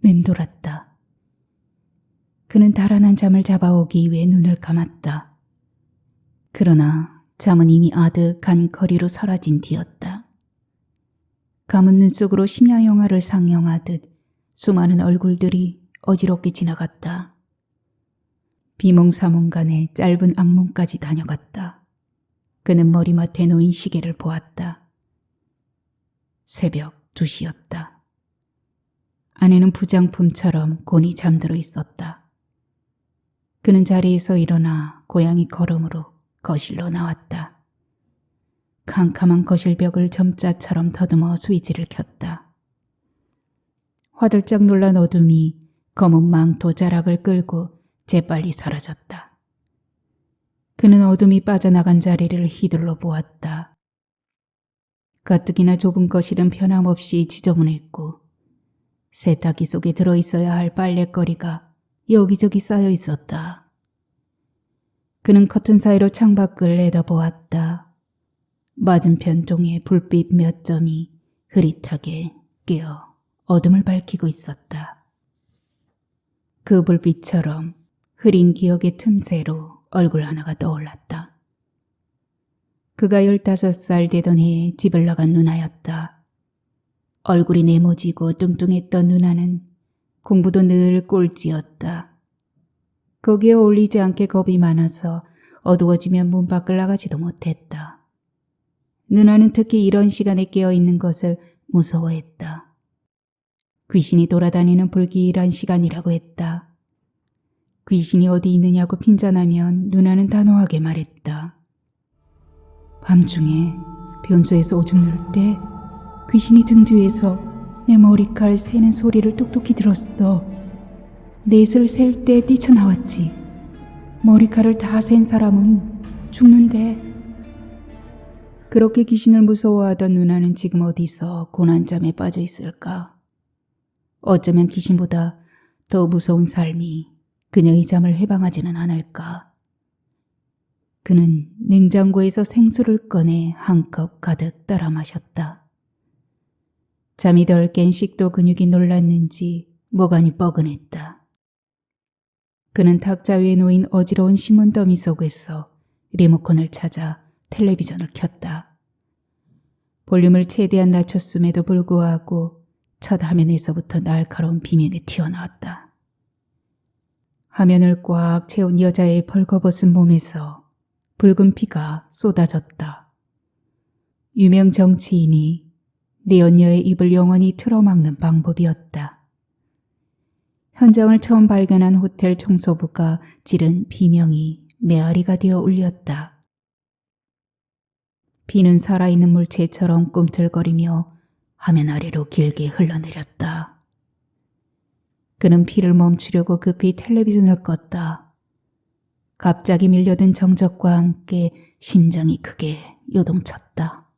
Speaker 1: 맴돌았다. 그는 달아난 잠을 잡아오기 위해 눈을 감았다. 그러나 잠은 이미 아득한 거리로 사라진 뒤였다. 감은 눈 속으로 심야 영화를 상영하듯 수많은 얼굴들이 어지럽게 지나갔다. 비몽사몽간에 짧은 악몽까지 다녀갔다. 그는 머리맡에 놓인 시계를 보았다. 새벽 2시였다. 아내는 부장품처럼 곤히 잠들어 있었다. 그는 자리에서 일어나 고양이 걸음으로 거실로 나왔다. 캄캄한 거실벽을 점자처럼 더듬어 스위치를 켰다. 화들짝 놀란 어둠이 검은 망토 자락을 끌고 재빨리 사라졌다. 그는 어둠이 빠져나간 자리를 휘둘러 보았다. 가뜩이나 좁은 거실은 변함없이 지저분했고 세탁기 속에 들어있어야 할 빨랫거리가 여기저기 쌓여 있었다. 그는 커튼 사이로 창밖을 내다보았다. 맞은편 동의 불빛 몇 점이 흐릿하게 깨어 어둠을 밝히고 있었다. 그 불빛처럼 흐린 기억의 틈새로 얼굴 하나가 떠올랐다. 그가 15살 되던 해에 집을 나간 누나였다. 얼굴이 네모지고 뚱뚱했던 누나는 공부도 늘 꼴찌였다. 거기에 어울리지 않게 겁이 많아서 어두워지면 문 밖을 나가지도 못했다. 누나는 특히 이런 시간에 깨어있는 것을 무서워했다. 귀신이 돌아다니는 불길한 시간이라고 했다. 귀신이 어디 있느냐고 핀잔하면 누나는 단호하게 말했다. 밤중에 변소에서 오줌 누를 때 귀신이 등 뒤에서 내 머리칼 새는 소리를 똑똑히 들었어. 넷을 셀 때 뛰쳐나왔지. 머리칼을 다 센 사람은 죽는데. 그렇게 귀신을 무서워하던 누나는 지금 어디서 고난잠에 빠져 있을까? 어쩌면 귀신보다 더 무서운 삶이 그녀의 잠을 해방하지는 않을까? 그는 냉장고에서 생수를 꺼내 한 컵 가득 따라 마셨다. 잠이 덜 깬 식도 근육이 놀랐는지 모간이 뻐근했다. 그는 탁자 위에 놓인 어지러운 신문 더미 속에서 리모컨을 찾아 텔레비전을 켰다. 볼륨을 최대한 낮췄음에도 불구하고 첫 화면에서부터 날카로운 비명이 튀어나왔다. 화면을 꽉 채운 여자의 벌거벗은 몸에서 붉은 피가 쏟아졌다. 유명 정치인이 내연녀의 입을 영원히 틀어막는 방법이었다. 현장을 처음 발견한 호텔 청소부가 지른 비명이 메아리가 되어 울렸다. 피는 살아있는 물체처럼 꿈틀거리며 화면 아래로 길게 흘러내렸다. 그는 피를 멈추려고 급히 텔레비전을 껐다. 갑자기 밀려든 정적과 함께 심장이 크게 요동쳤다.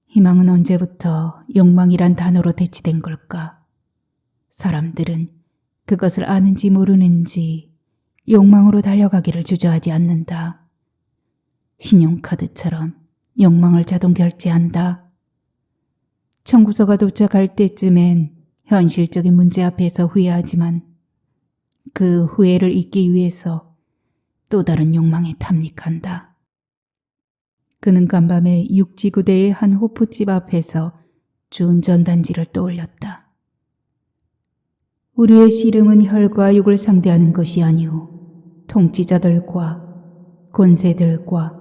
Speaker 1: 희망은 언제부터 욕망이란 단어로 대치된 걸까? 사람들은 그것을 아는지 모르는지 욕망으로 달려가기를 주저하지 않는다. 신용카드처럼 욕망을 자동 결제한다. 청구서가 도착할 때쯤엔 현실적인 문제 앞에서 후회하지만 그 후회를 잊기 위해서 또 다른 욕망에 탐닉한다. 그는 간밤에 육지구대의 한 호프집 앞에서 주운 전단지를 떠올렸다. 우리의 씨름은 혈과 육을 상대하는 것이 아니오 통치자들과 권세들과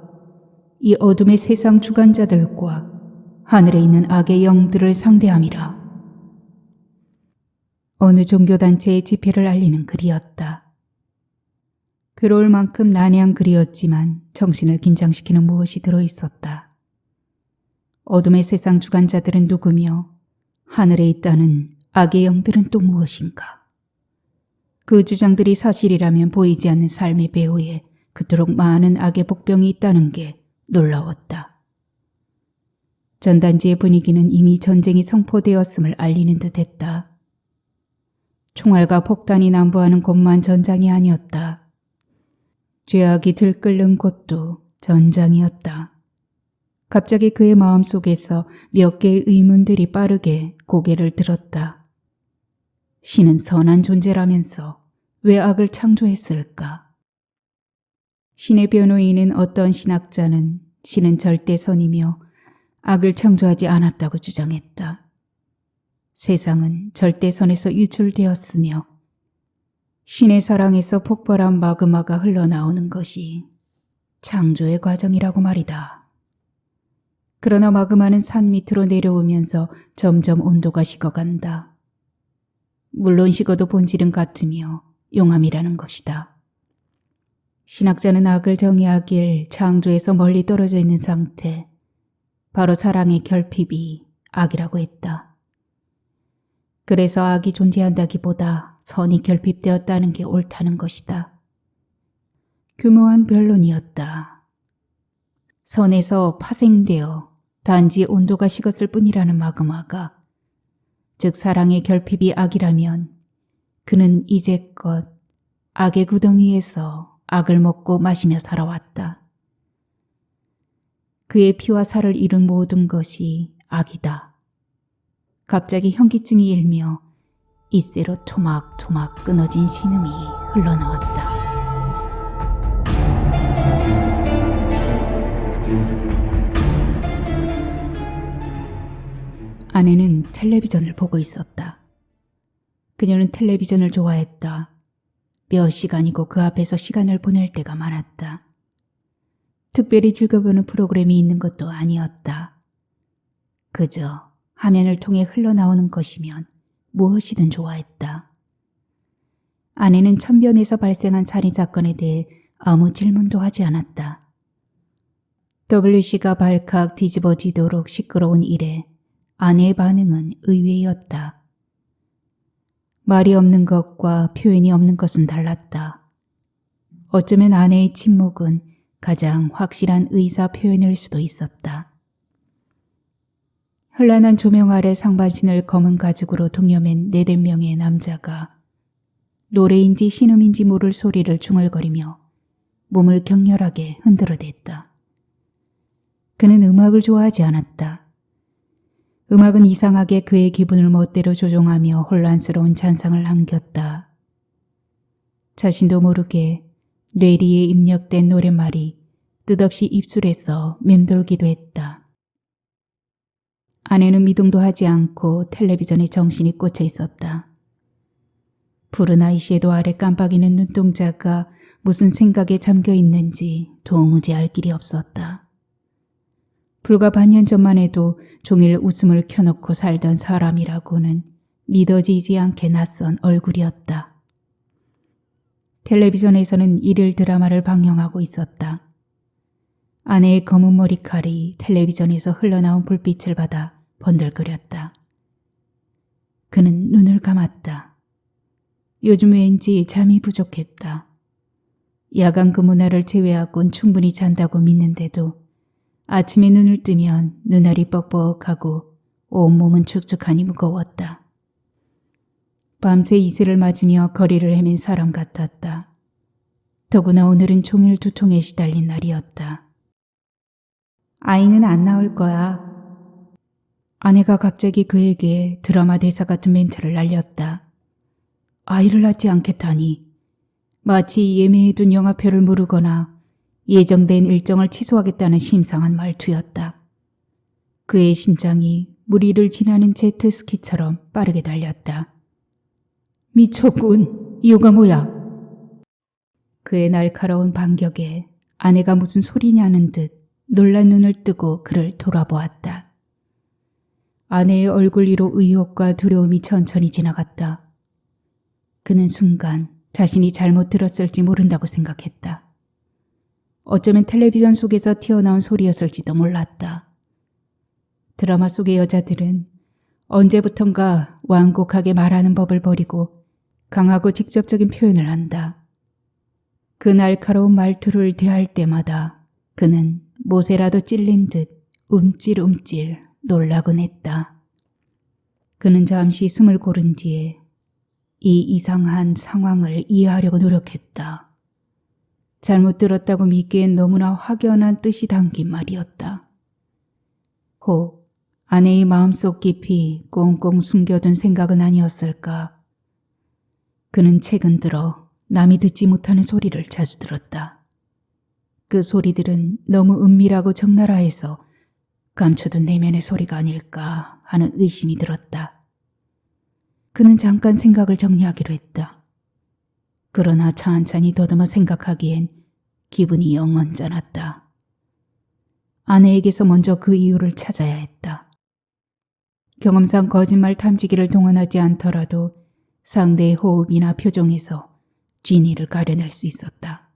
Speaker 1: 이 어둠의 세상 주관자들과 하늘에 있는 악의 영들을 상대함이라. 어느 종교단체의 집회를 알리는 글이었다. 괴로울 만큼 난해한 글이었지만 정신을 긴장시키는 무엇이 들어있었다. 어둠의 세상 주관자들은 누구며 하늘에 있다는 악의 영들은 또 무엇인가. 그 주장들이 사실이라면 보이지 않는 삶의 배후에 그토록 많은 악의 복병이 있다는 게 놀라웠다. 전단지의 분위기는 이미 전쟁이 선포되었음을 알리는 듯했다. 총알과 폭탄이 난무하는 곳만 전장이 아니었다. 죄악이 들끓는 곳도 전장이었다. 갑자기 그의 마음속에서 몇 개의 의문들이 빠르게 고개를 들었다. 신은 선한 존재라면서 왜 악을 창조했을까? 신의 변호인인 어떤 신학자는 신은 절대선이며 악을 창조하지 않았다고 주장했다. 세상은 절대선에서 유출되었으며 신의 사랑에서 폭발한 마그마가 흘러나오는 것이 창조의 과정이라고 말이다. 그러나 마그마는 산 밑으로 내려오면서 점점 온도가 식어간다. 물론 식어도 본질은 같으며 용암이라는 것이다. 신학자는 악을 정의하길 창조에서 멀리 떨어져 있는 상태, 바로 사랑의 결핍이 악이라고 했다. 그래서 악이 존재한다기보다 선이 결핍되었다는 게 옳다는 것이다. 교묘한 변론이었다. 선에서 파생되어 단지 온도가 식었을 뿐이라는 마그마가, 즉 사랑의 결핍이 악이라면 그는 이제껏 악의 구덩이에서 악을 먹고 마시며 살아왔다. 그의 피와 살을 이룬 모든 것이 악이다. 갑자기 현기증이 일며 이새로 토막토막 끊어진 신음이 흘러나왔다. 아내는 텔레비전을 보고 있었다. 그녀는 텔레비전을 좋아했다. 몇 시간이고 그 앞에서 시간을 보낼 때가 많았다. 특별히 즐겨보는 프로그램이 있는 것도 아니었다. 그저 화면을 통해 흘러나오는 것이면 무엇이든 좋아했다. 아내는 천변에서 발생한 살인사건에 대해 아무 질문도 하지 않았다. WC가 발칵 뒤집어지도록 시끄러운 일에 아내의 반응은 의외였다. 말이 없는 것과 표현이 없는 것은 달랐다. 어쩌면 아내의 침묵은 가장 확실한 의사 표현일 수도 있었다. 현란한 조명 아래 상반신을 검은 가죽으로 동여맨 4-5명의 남자가 노래인지 신음인지 모를 소리를 중얼거리며 몸을 격렬하게 흔들어댔다. 그는 음악을 좋아하지 않았다. 음악은 이상하게 그의 기분을 멋대로 조종하며 혼란스러운 잔상을 남겼다. 자신도 모르게 뇌리에 입력된 노랫말이 뜻없이 입술에서 맴돌기도 했다. 아내는 미동도 하지 않고 텔레비전에 정신이 꽂혀 있었다. 푸른 아이섀도우 아래 깜빡이는 눈동자가 무슨 생각에 잠겨 있는지 도무지 알 길이 없었다. 불과 반년 전만 해도 종일 웃음을 켜놓고 살던 사람이라고는 믿어지지 않게 낯선 얼굴이었다. 텔레비전에서는 일일 드라마를 방영하고 있었다. 아내의 검은 머리칼이 텔레비전에서 흘러나온 불빛을 받아 번들거렸다. 그는 눈을 감았다. 요즘 왠지 잠이 부족했다. 야간 근무날을 제외하곤 충분히 잔다고 믿는데도 아침에 눈을 뜨면 눈알이 뻑뻑하고 온몸은 축축하니 무거웠다. 밤새 이슬을 맞으며 거리를 헤맨 사람 같았다. 더구나 오늘은 종일 두통에 시달린 날이었다. 아이는 안 나올 거야. 아내가 갑자기 그에게 드라마 대사 같은 멘트를 날렸다. 아이를 낳지 않겠다니. 마치 예매해둔 영화표를 모르거나 예정된 일정을 취소하겠다는 심상한 말투였다. 그의 심장이 무리를 지나는 제트스키처럼 빠르게 달렸다. 미쳤군. 이유가 뭐야? 그의 날카로운 반격에 아내가 무슨 소리냐는 듯 놀란 눈을 뜨고 그를 돌아보았다. 아내의 얼굴 위로 의욕과 두려움이 천천히 지나갔다. 그는 순간 자신이 잘못 들었을지 모른다고 생각했다. 어쩌면 텔레비전 속에서 튀어나온 소리였을지도 몰랐다. 드라마 속의 여자들은 언제부턴가 완곡하게 말하는 법을 버리고 강하고 직접적인 표현을 한다. 그 날카로운 말투를 대할 때마다 그는 못에라도 찔린 듯 움찔움찔 놀라곤 했다. 그는 잠시 숨을 고른 뒤에 이 이상한 상황을 이해하려고 노력했다. 잘못 들었다고 믿기엔 너무나 확연한 뜻이 담긴 말이었다. 혹 아내의 마음속 깊이 꽁꽁 숨겨둔 생각은 아니었을까. 그는 최근 들어 남이 듣지 못하는 소리를 자주 들었다. 그 소리들은 너무 은밀하고 적나라해서 감춰둔 내면의 소리가 아닐까 하는 의심이 들었다. 그는 잠깐 생각을 정리하기로 했다. 그러나 천천히 더듬어 생각하기엔 기분이 영 언짢았다. 아내에게서 먼저 그 이유를 찾아야 했다. 경험상 거짓말 탐지기를 동원하지 않더라도 상대의 호흡이나 표정에서 진위를 가려낼 수 있었다.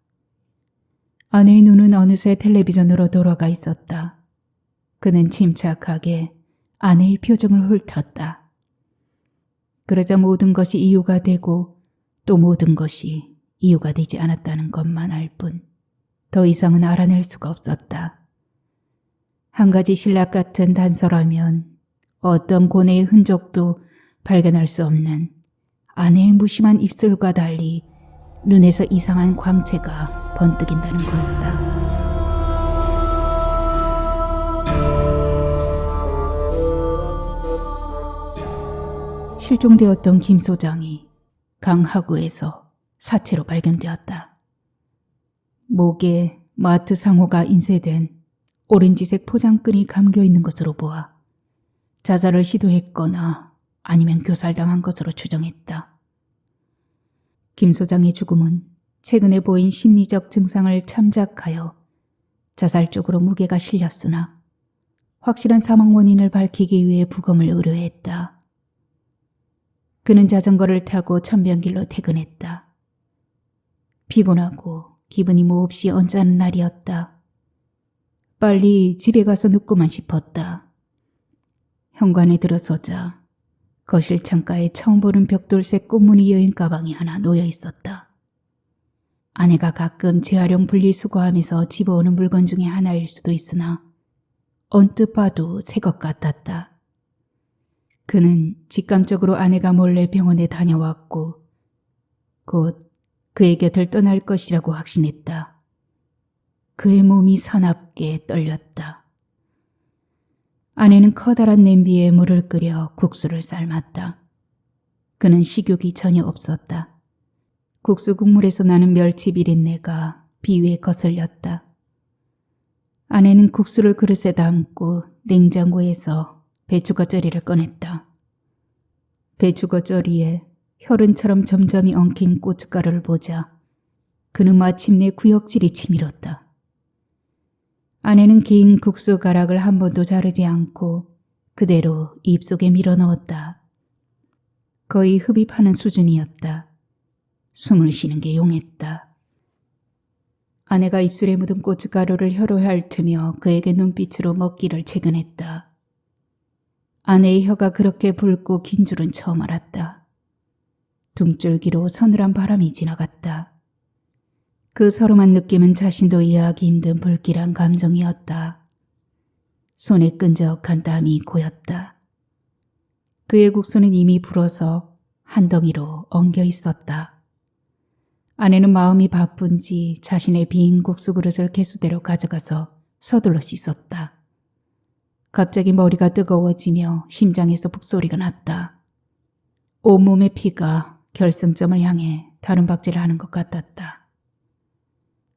Speaker 1: 아내의 눈은 어느새 텔레비전으로 돌아가 있었다. 그는 침착하게 아내의 표정을 훑었다. 그러자 모든 것이 이유가 되고 또 모든 것이 이유가 되지 않았다는 것만 알 뿐 더 이상은 알아낼 수가 없었다. 한 가지 신락 같은 단서라면 어떤 고뇌의 흔적도 발견할 수 없는 아내의 무심한 입술과 달리 눈에서 이상한 광채가 번뜩인다는 거였다. 실종되었던 김 소장이 강하구에서 사체로 발견되었다. 목에 마트 상호가 인쇄된 오렌지색 포장끈이 감겨있는 것으로 보아 자살을 시도했거나 아니면 교살당한 것으로 추정했다. 김 소장의 죽음은 최근에 보인 심리적 증상을 참작하여 자살 쪽으로 무게가 실렸으나 확실한 사망 원인을 밝히기 위해 부검을 의뢰했다. 그는 자전거를 타고 천변길로 퇴근했다. 피곤하고 기분이 몹시 언짢은 날이었다. 빨리 집에 가서 눕고만 싶었다. 현관에 들어서자 거실 창가에 처음 보는 벽돌색 꽃무늬 여행 가방이 하나 놓여 있었다. 아내가 가끔 재활용 분리수거하면서 집어오는 물건 중에 하나일 수도 있으나 언뜻 봐도 새 것 같았다. 그는 직감적으로 아내가 몰래 병원에 다녀왔고 곧 그의 곁을 떠날 것이라고 확신했다. 그의 몸이 사납게 떨렸다. 아내는 커다란 냄비에 물을 끓여 국수를 삶았다. 그는 식욕이 전혀 없었다. 국수 국물에서 나는 멸치 비린내가 비위에 거슬렸다. 아내는 국수를 그릇에 담고 냉장고에서 배추겉절이를 꺼냈다. 배추겉절이에 혈흔처럼 점점이 엉킨 고춧가루를 보자 그는 마침내 구역질이 치밀었다. 아내는 긴 국수 가락을 한 번도 자르지 않고 그대로 입속에 밀어넣었다. 거의 흡입하는 수준이었다. 숨을 쉬는 게 용했다. 아내가 입술에 묻은 고춧가루를 혀로 핥으며 그에게 눈빛으로 먹기를 채근했다. 아내의 혀가 그렇게 붉고 긴 줄은 처음 알았다. 등줄기로 서늘한 바람이 지나갔다. 그 서름한 느낌은 자신도 이해하기 힘든 불길한 감정이었다. 손에 끈적한 땀이 고였다. 그의 국수는 이미 불어서 한 덩이로 엉겨 있었다. 아내는 마음이 바쁜지 자신의 빈 국수 그릇을 개수대로 가져가서 서둘러 씻었다. 갑자기 머리가 뜨거워지며 심장에서 북소리가 났다. 온몸의 피가 결승점을 향해 다른 박질을 하는 것 같았다.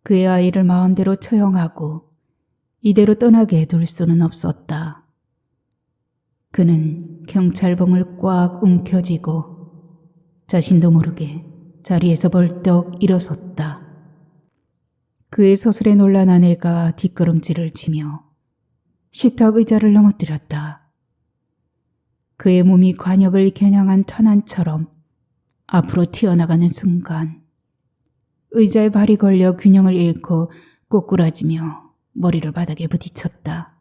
Speaker 1: 그의 아이를 마음대로 처형하고 이대로 떠나게 둘 수는 없었다. 그는 경찰봉을 꽉 움켜쥐고 자신도 모르게 자리에서 벌떡 일어섰다. 그의 서술에 놀란 아내가 뒷걸음질을 치며 식탁 의자를 넘어뜨렸다. 그의 몸이 관역을 겨냥한 터난처럼 앞으로 튀어나가는 순간 의자에 발이 걸려 균형을 잃고 꼬꾸라지며 머리를 바닥에 부딪혔다.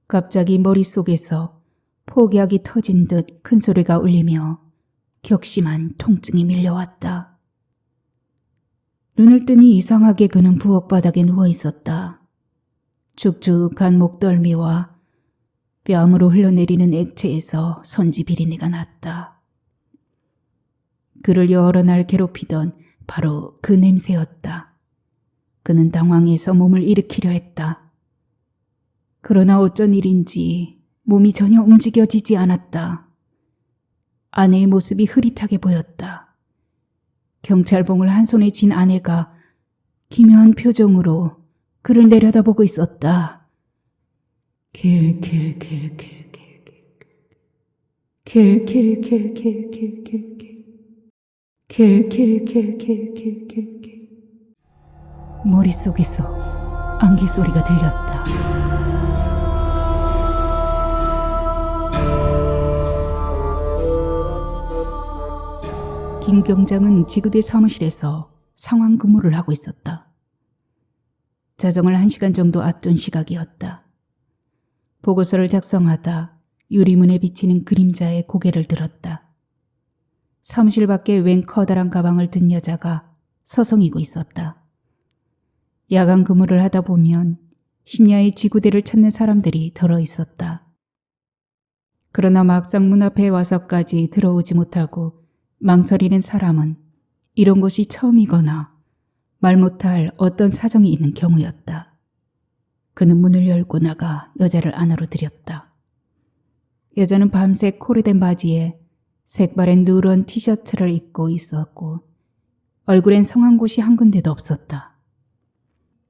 Speaker 1: 갑자기 머릿속에서 폭약이 터진 듯 큰 소리가 울리며 격심한 통증이 밀려왔다. 눈을 뜨니 이상하게 그는 부엌 바닥에 누워 있었다. 축축한 목덜미와 뺨으로 흘러내리는 액체에서 선지 비린내가 났다. 그를 여러 날 괴롭히던 바로 그 냄새였다. 그는 당황해서 몸을 일으키려 했다. 그러나 어쩐 일인지 몸이 전혀 움직여지지 않았다. 아내의 모습이 흐릿하게 보였다. 경찰봉을 한 손에 쥔 아내가 기묘한 표정으로 그를 내려다보고 있었다. 머릿속에서 안개 소리가 들렸다. 김 경장은 지구대 사무실에서 상황 근무를 하고 있었다. 자정을 1시간 정도 앞둔 시각이었다. 보고서를 작성하다 유리문에 비치는 그림자에 고개를 들었다. 사무실 밖에 웬 커다란 가방을 든 여자가 서성이고 있었다. 야간 근무를 하다 보면 심야에 지구대를 찾는 사람들이 덜어 있었다. 그러나 막상 문 앞에 와서까지 들어오지 못하고 망설이는 사람은 이런 곳이 처음이거나 말 못할 어떤 사정이 있는 경우였다. 그는 문을 열고 나가 여자를 안으로 들였다. 여자는 밤색 코르덴 바지에 색바랜 누런 티셔츠를 입고 있었고 얼굴엔 성한 곳이 한 군데도 없었다.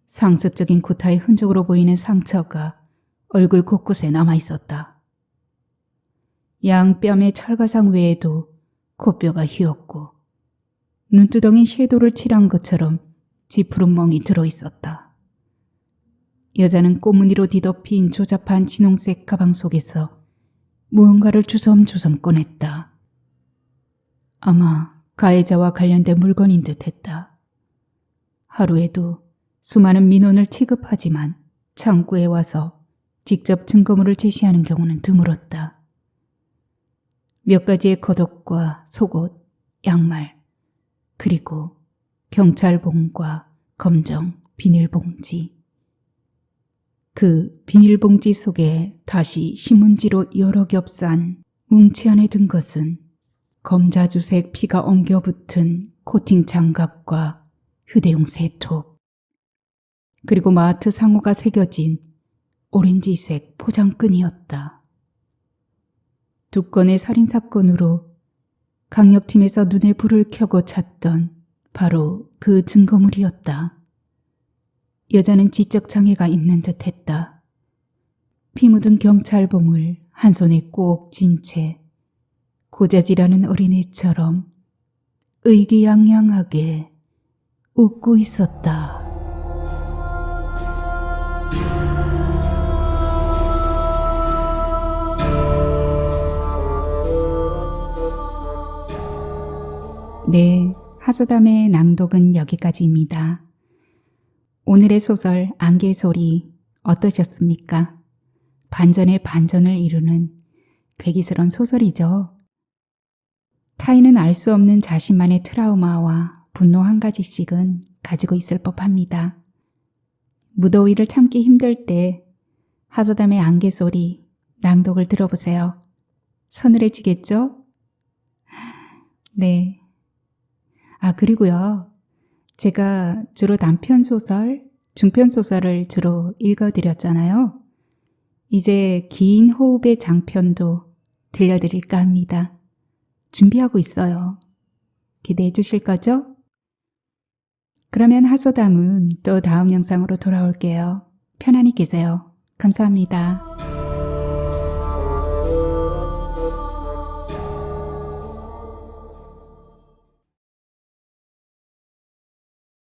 Speaker 1: 상습적인 구타의 흔적으로 보이는 상처가 얼굴 곳곳에 남아있었다. 양뺨의 철가상 외에도 코뼈가 휘었고 눈두덩이 섀도를 칠한 것처럼 지푸른 멍이 들어있었다. 여자는 꽃무늬로 뒤덮인 조잡한 진홍색 가방 속에서 무언가를 주섬주섬 꺼냈다. 아마 가해자와 관련된 물건인 듯했다. 하루에도 수많은 민원을 취급하지만 창구에 와서 직접 증거물을 제시하는 경우는 드물었다. 몇 가지의 겉옷과 속옷, 양말, 그리고 경찰봉과 검정 비닐봉지. 그 비닐봉지 속에 다시 신문지로 여러 겹 싼 뭉치 안에 든 것은 검자주색 피가 엉겨붙은 코팅 장갑과 휴대용 세톱, 그리고 마트 상호가 새겨진 오렌지색 포장끈이었다. 두 건의 살인사건으로 강력팀에서 눈에 불을 켜고 찾던 바로 그 증거물이었다. 여자는 지적 장애가 있는 듯했다. 피 묻은 경찰봉을 한 손에 꼭 쥔 채 고자질하는 어린애처럼 의기양양하게 웃고 있었다. 네, 하소담의 낭독은 여기까지입니다. 오늘의 소설 안개의 소리 어떠셨습니까? 반전의 반전을 이루는 괴기스러운 소설이죠. 타인은 알 수 없는 자신만의 트라우마와 분노 한 가지씩은 가지고 있을 법합니다. 무더위를 참기 힘들 때 하소담의 안개 소리 낭독을 들어보세요. 서늘해지겠죠? 네. 그리고요. 제가 주로 단편소설, 중편소설을 주로 읽어드렸잖아요. 이제 긴 호흡의 장편도 들려드릴까 합니다. 준비하고 있어요. 기대해 주실 거죠? 그러면 하소담은 또 다음 영상으로 돌아올게요. 편안히 계세요. 감사합니다.